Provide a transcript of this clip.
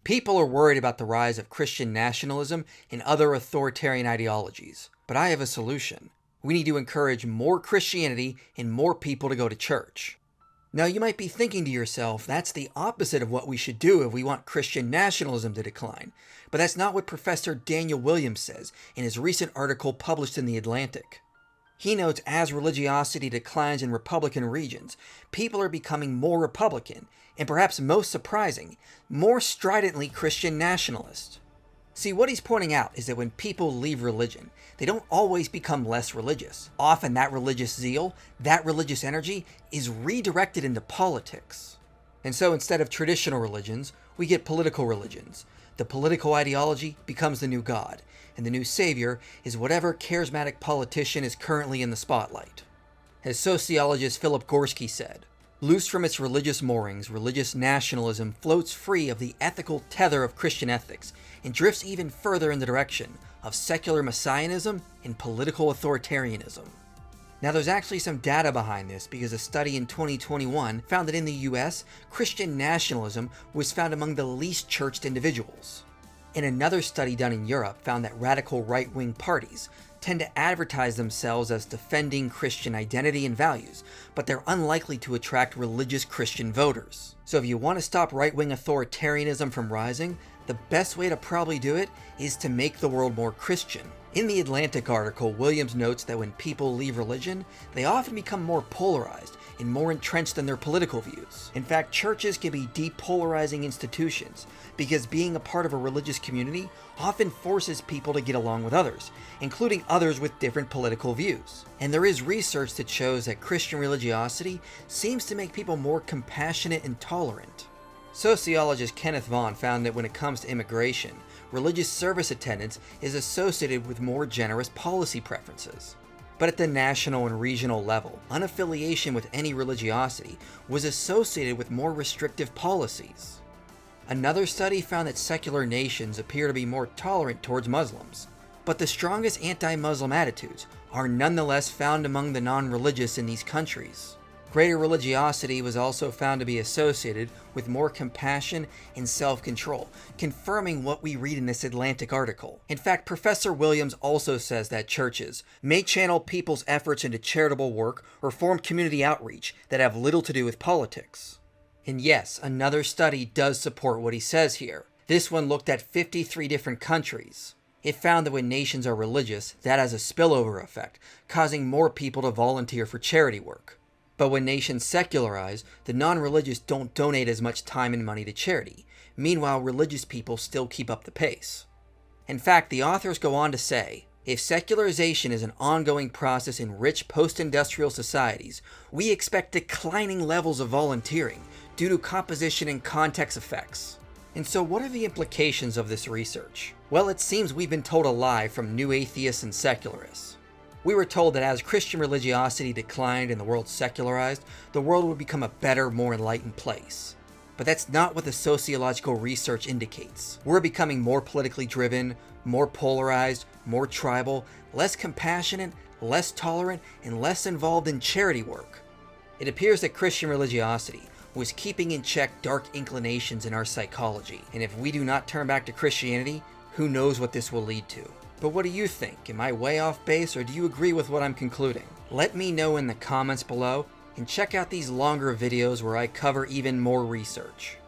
People are worried about the rise of Christian nationalism and other authoritarian ideologies. But I have a solution. We need to encourage more Christianity and more people to go to church. Now, you might be thinking to yourself, that's the opposite of what we should do if we want Christian nationalism to decline. But that's not what Professor Daniel Williams says in his recent article published in The Atlantic. He notes as religiosity declines in Republican regions, people are becoming more Republican, and perhaps most surprising, more stridently Christian nationalist. See, what he's pointing out is that when people leave religion, they don't always become less religious. Often that religious zeal, that religious energy, is redirected into politics. And so instead of traditional religions, we get political religions. The political ideology becomes the new god, and the new savior is whatever charismatic politician is currently in the spotlight. As sociologist Philip Gorski said, loose from its religious moorings, religious nationalism floats free of the ethical tether of Christian ethics and drifts even further in the direction of secular messianism and political authoritarianism. Now, there's actually some data behind this because a study in 2021 found that in the US, Christian nationalism was found among the least churched individuals. And another study done in Europe found that radical right-wing parties tend to advertise themselves as defending Christian identity and values, but they're unlikely to attract religious Christian voters. So if you want to stop right-wing authoritarianism from rising, the best way to probably do it is to make the world more Christian. In the Atlantic article, Williams notes that when people leave religion, they often become more polarized and more entrenched in their political views. In fact, churches can be depolarizing institutions because being a part of a religious community often forces people to get along with others, including others with different political views. And there is research that shows that Christian religiosity seems to make people more compassionate and tolerant. Sociologist Kenneth Vaughn found that when it comes to immigration, religious service attendance is associated with more generous policy preferences. But at the national and regional level, unaffiliation with any religiosity was associated with more restrictive policies. Another study found that secular nations appear to be more tolerant towards Muslims, but the strongest anti-Muslim attitudes are nonetheless found among the non-religious in these countries. Greater religiosity was also found to be associated with more compassion and self-control, confirming what we read in this Atlantic article. In fact, Professor Williams also says that churches may channel people's efforts into charitable work or form community outreach that have little to do with politics. And yes, another study does support what he says here. This one looked at 53 different countries. It found that when nations are religious, that has a spillover effect, causing more people to volunteer for charity work. But when nations secularize, the non-religious don't donate as much time and money to charity. Meanwhile, religious people still keep up the pace. In fact, the authors go on to say, if secularization is an ongoing process in rich post-industrial societies, we expect declining levels of volunteering due to composition and context effects. And so what are the implications of this research? Well, it seems we've been told a lie from new atheists and secularists. We were told that as Christian religiosity declined and the world secularized, the world would become a better, more enlightened place. But that's not what the sociological research indicates. We're becoming more politically driven, more polarized, more tribal, less compassionate, less tolerant, and less involved in charity work. It appears that Christian religiosity was keeping in check dark inclinations in our psychology, and if we do not turn back to Christianity, who knows what this will lead to. But what do you think? Am I way off base, or do you agree with what I'm concluding? Let me know in the comments below, and check out these longer videos where I cover even more research.